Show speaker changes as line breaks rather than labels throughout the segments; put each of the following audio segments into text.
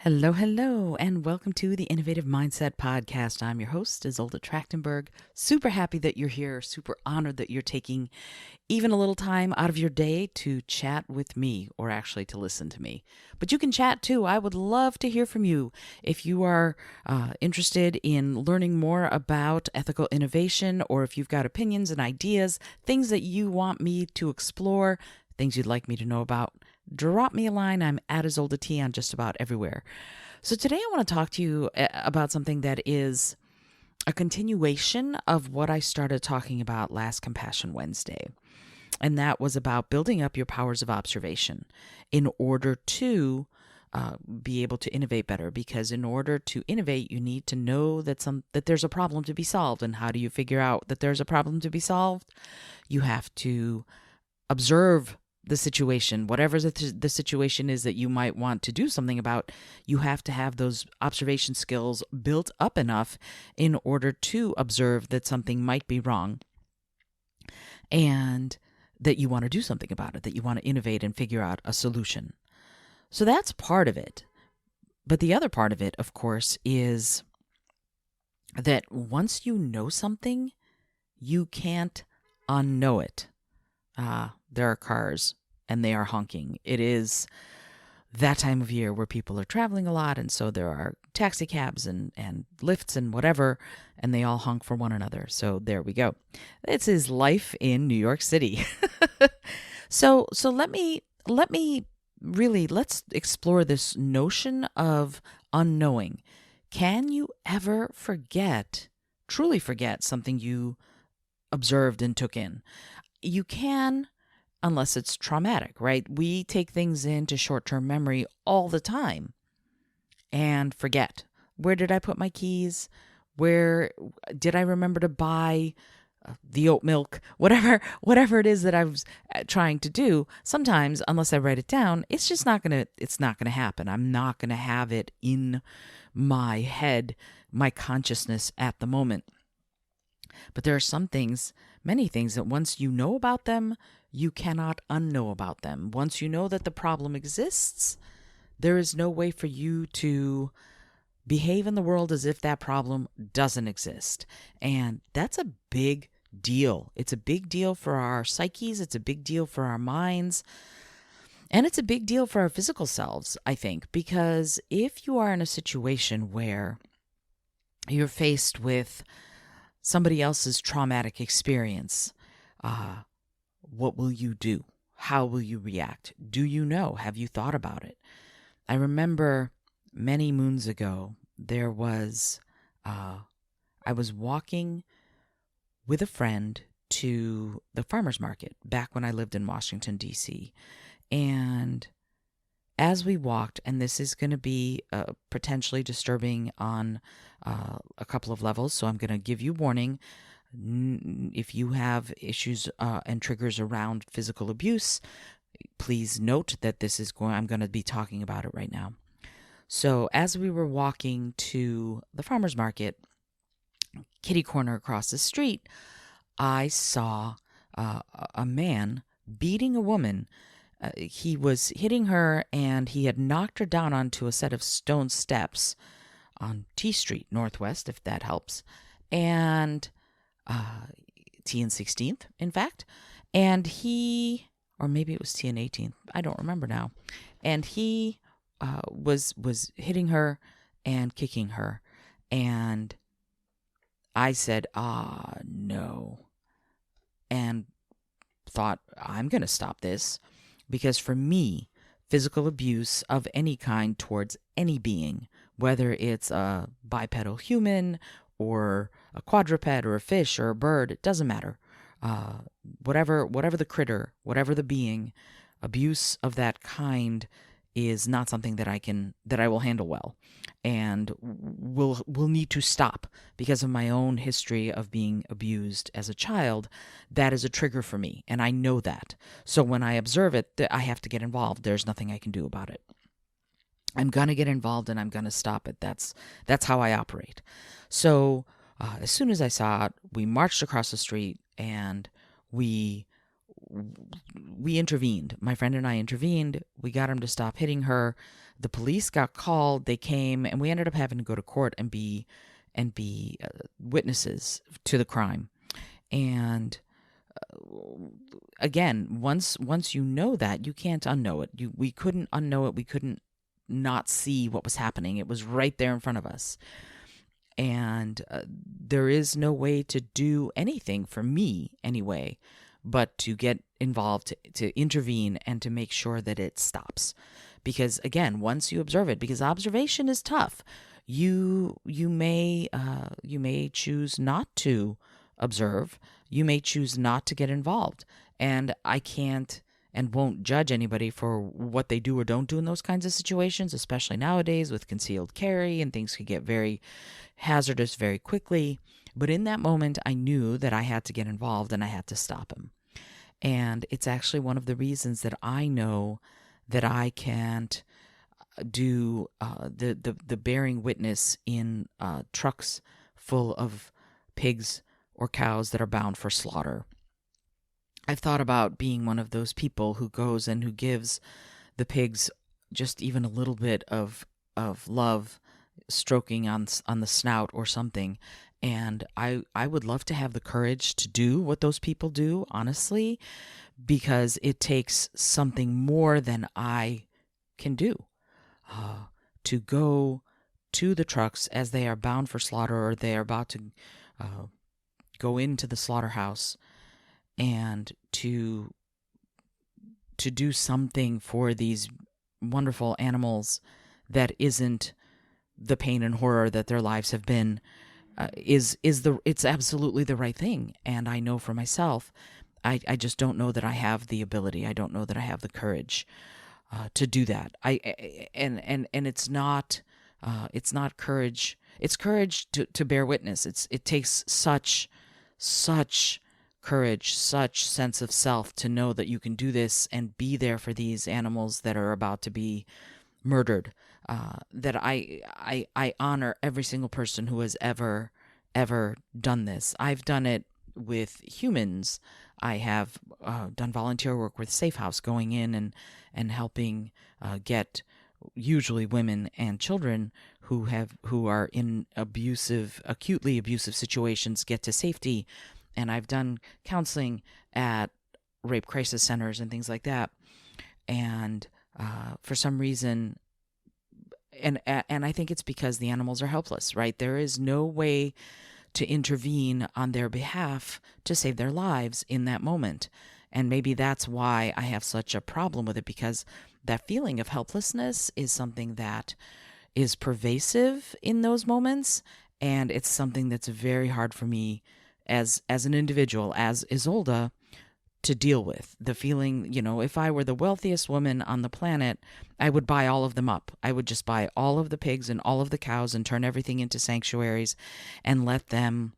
Hello, hello, and welcome to the Innovative Mindset Podcast. I'm your host, Isolde Trachtenberg. Super happy that you're here. Super honored that you're taking even a little time out of your day to chat with me, or actually to listen to me. But you can chat too. I would love to hear from you. If you are interested in learning more about ethical innovation, or if you've got opinions and ideas, things that you want me to explore, things you'd like me to know about, drop me a line. I'm at Isolde T on just about everywhere. So today I want to talk to you about something that is a continuation of what I started talking about last Compassion Wednesday. And that was about building up your powers of observation in order to be able to innovate better. Because in order to innovate, you need to know that there's a problem to be solved. And how do you figure out that there's a problem to be solved? You have to observe the situation, whatever the situation is that you might want to do something about. You have to have those observation skills built up enough in order to observe that something might be wrong and that you want to do something about it, that you want to innovate and figure out a solution. So that's part of it. But the other part of it, of course, is that once you know something, you can't unknow it. There are cars and they are honking. It is that time of year where people are traveling a lot, and so there are taxi cabs and lifts and whatever, and they all honk for one another. So there we go. This is life in New York City. So let's explore this notion of unknowing. Can you ever truly forget something you observed and took in? You can, unless it's traumatic, right? We take things into short-term memory all the time and forget. Where did I put my keys? Where did I remember to buy the oat milk? Whatever it is that I was trying to do. Sometimes, unless I write it down, it's not gonna happen. I'm not gonna have it in my head, my consciousness at the moment. But there are many things that once you know about them, you cannot unknow about them. Once you know that the problem exists, there is no way for you to behave in the world as if that problem doesn't exist. And that's a big deal. It's a big deal for our psyches. It's a big deal for our minds. And it's a big deal for our physical selves, I think, because if you are in a situation where you're faced with somebody else's traumatic experience, what will you do? How will you react? Do you know? Have you thought about it? I remember many moons ago, I was walking with a friend to the farmer's market back when I lived in Washington, D.C. And as we walked, and this is going to be potentially disturbing on a couple of levels, so I'm going to give you warning. If you have issues and triggers around physical abuse, please note that I'm going to be talking about it right now. So as we were walking to the farmer's market, kitty corner across the street, I saw a man beating a woman. He was hitting her, and he had knocked her down onto a set of stone steps on T Street Northwest, if that helps, and T and 16th, in fact. And or maybe it was T and 18th, I don't remember now. And he was hitting her and kicking her. And I said, no. And thought, I'm going to stop this. Because for me, physical abuse of any kind towards any being, whether it's a bipedal human or a quadruped or a fish or a bird, it doesn't matter. Whatever the critter, whatever the being, abuse of that kind is not something that I will handle well, and will need to stop because of my own history of being abused as a child. That is a trigger for me, and I know that. So when I observe it, I have to get involved. There's nothing I can do about it. I'm gonna get involved and I'm gonna stop it. That's how I operate. So as soon as I saw it, we marched across the street and we we intervened. My friend and I intervened. We got him to stop hitting her. The police got called. They came, and we ended up having to go to court and be witnesses to the crime. And again, once you know that, you can't unknow it. We couldn't unknow it. We couldn't not see what was happening. It was right there in front of us. And there is no way to do anything, for me anyway, but to get involved, to intervene, and to make sure that it stops. Because again, once you observe it, because observation is tough, you may choose not to observe. You may choose not to get involved. And I can't and won't judge anybody for what they do or don't do in those kinds of situations, especially nowadays with concealed carry, and things could get very hazardous very quickly. But in that moment, I knew that I had to get involved and I had to stop him. And it's actually one of the reasons that I know that I can't do the bearing witness in trucks full of pigs or cows that are bound for slaughter. I've thought about being one of those people who goes and who gives the pigs just even a little bit of love, stroking on the snout or something. And I would love to have the courage to do what those people do, honestly, because it takes something more than I can do. To go to the trucks as they are bound for slaughter, or they are about to go into the slaughterhouse, and to do something for these wonderful animals that isn't the pain and horror that their lives have been, it's absolutely the right thing. And I know for myself, I just don't know that I have the ability. I don't know that I have the courage to do that. And it's not courage. It's courage to bear witness. It takes such courage, such sense of self to know that you can do this and be there for these animals that are about to be murdered. That I honor every single person who has ever done this. I've done it with humans. I have done volunteer work with Safe House, going in and helping get usually women and children who are in acutely abusive situations get to safety. And I've done counseling at rape crisis centers and things like that. And for some reason, and I think it's because the animals are helpless, right? There is no way to intervene on their behalf to save their lives in that moment. And maybe that's why I have such a problem with it, because that feeling of helplessness is something that is pervasive in those moments. And it's something that's very hard for me as an individual, as Isolde, to deal with. The feeling, if I were the wealthiest woman on the planet, I would buy all of them up. I would just buy all of the pigs and all of the cows and turn everything into sanctuaries and let them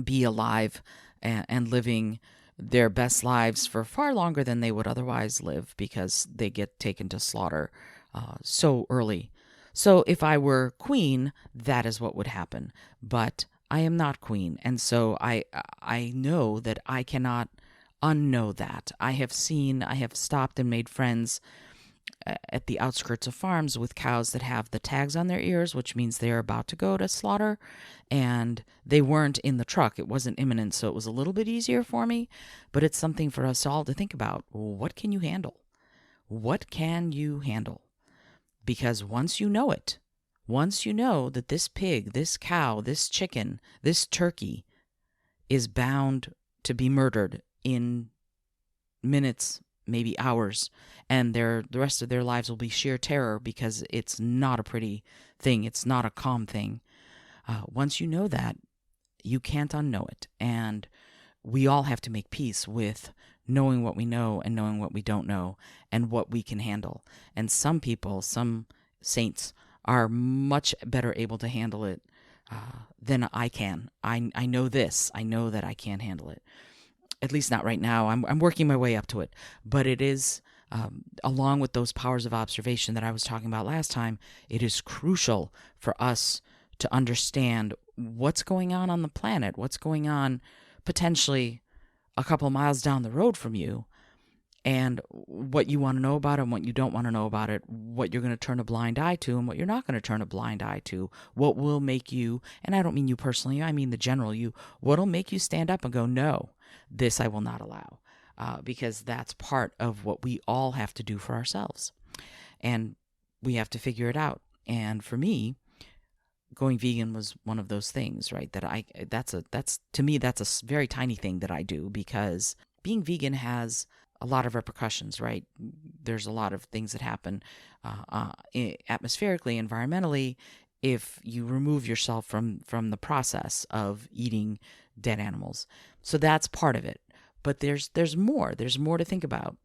be alive and living their best lives for far longer than they would otherwise live, because they get taken to slaughter so early. So if I were queen, that is what would happen. But I am not queen, and so I know that I cannot unknow that. I have stopped and made friends at the outskirts of farms with cows that have the tags on their ears, which means they're about to go to slaughter, and they weren't in the truck. It wasn't imminent, so it was a little bit easier for me, but it's something for us all to think about. What can you handle? What can you handle? Because once you know it, once you know that this pig, this cow, this chicken, this turkey is bound to be murdered in minutes, maybe hours, and the rest of their lives will be sheer terror, because it's not a pretty thing. It's not a calm thing. Once you know that, you can't unknow it. And we all have to make peace with knowing what we know and knowing what we don't know and what we can handle. And some people, some saints, are much better able to handle it than I can. I know this. I know that I can't handle it. At least not right now. I'm working my way up to it. But it is, along with those powers of observation that I was talking about last time, it is crucial for us to understand what's going on the planet, what's going on potentially a couple of miles down the road from you, and what you want to know about it and what you don't want to know about it, what you're going to turn a blind eye to and what you're not going to turn a blind eye to, what will make you, and I don't mean you personally, I mean the general you, what will make you stand up and go, no, this I will not allow, because that's part of what we all have to do for ourselves. And we have to figure it out. And for me, going vegan was one of those things, right? That's to me, that's a very tiny thing that I do, because being vegan has a lot of repercussions, right? There's a lot of things that happen atmospherically, environmentally, if you remove yourself from the process of eating dead animals. So that's part of it. But there's more. There's more to think about.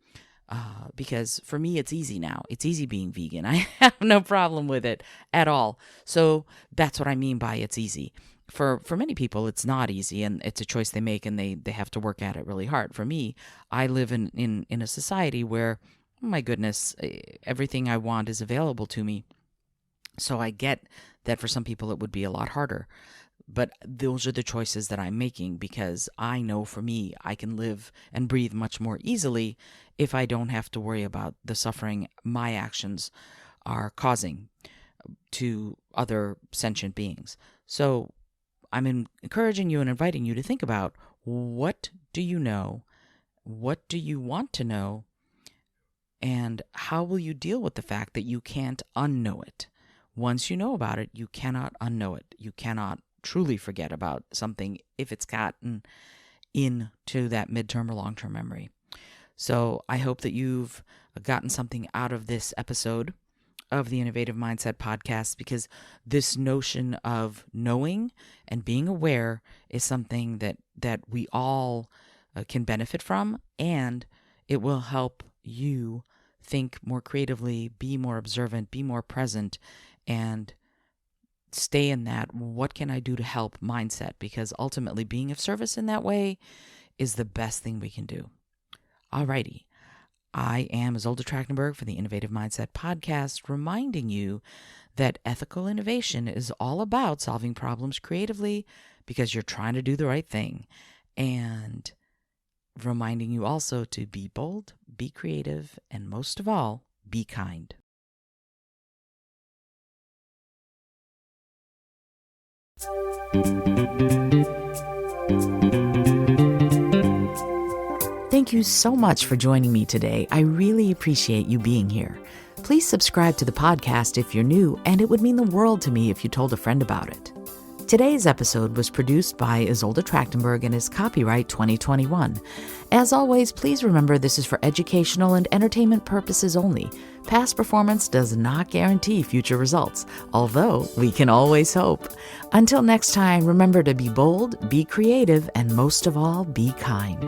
Because for me, it's easy now. It's easy being vegan. I have no problem with it at all. So that's what I mean by it's easy. For many people, it's not easy, and it's a choice they make, and they have to work at it really hard. For me, I live in a society where, oh my goodness, everything I want is available to me. So I get that for some people it would be a lot harder. But those are the choices that I'm making, because I know for me, I can live and breathe much more easily if I don't have to worry about the suffering my actions are causing to other sentient beings. So I'm encouraging you and inviting you to think about, what do you know? What do you want to know? And how will you deal with the fact that you can't unknow it? Once you know about it, you cannot unknow it. You cannot truly forget about something if it's gotten into that midterm or long-term memory. So I hope that you've gotten something out of this episode of the Innovative Mindset Podcast, because this notion of knowing and being aware is something that we all can benefit from, and it will help you think more creatively, be more observant, be more present, and stay in that what can I do to help mindset, because ultimately being of service in that way is the best thing we can do. Alrighty. I am Isolde Trachtenberg for the Innovative Mindset Podcast, reminding you that ethical innovation is all about solving problems creatively because you're trying to do the right thing, and reminding you also to be bold, be creative, and most of all, be kind. Thank you so much for joining me today. I really appreciate you being here. Please subscribe to the podcast if you're new, and it would mean the world to me if you told a friend about it. Today's episode was produced by Isolde Trachtenberg and is copyright 2021. As always, please remember this is for educational and entertainment purposes only. Past performance does not guarantee future results, although we can always hope. Until next time, remember to be bold, be creative, and most of all, be kind.